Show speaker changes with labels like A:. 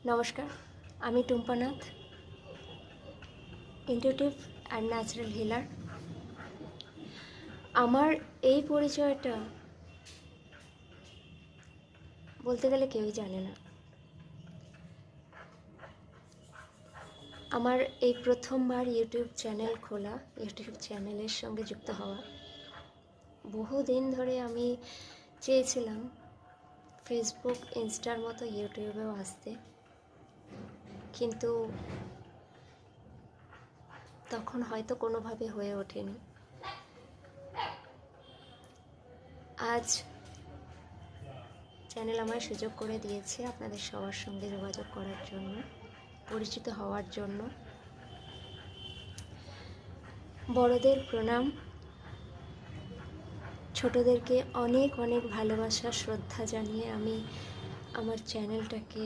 A: নমস্কার, আমি Tumpa Nath, intuitive and natural healer. আমার এই পরিচয়টা বলতে গেলে কেউই জানে না। আমার এই প্রথমবার ইউটিউব চ্যানেল খোলা, ইউটিউব চ্যানেলের সঙ্গে যুক্ত হওয়া। বহুদিন ধরে আমি চেয়েছিলাম ফেসবুক, ইনস্টার মতো ইউটিউবেও আসতে, কিন্তু তখন হয়তো কোনোভাবে হয়ে ওঠেনি। আজ চ্যানেল আমায় সুযোগ করে দিয়েছে আপনাদের সবার সঙ্গে যোগাযোগ করার জন্য, পরিচিত হওয়ার জন্য। বড়দের প্রণাম, ছোটদেরকে অনেক অনেক ভালোবাসা, শ্রদ্ধা জানিয়ে আমি আমার চ্যানেলটাকে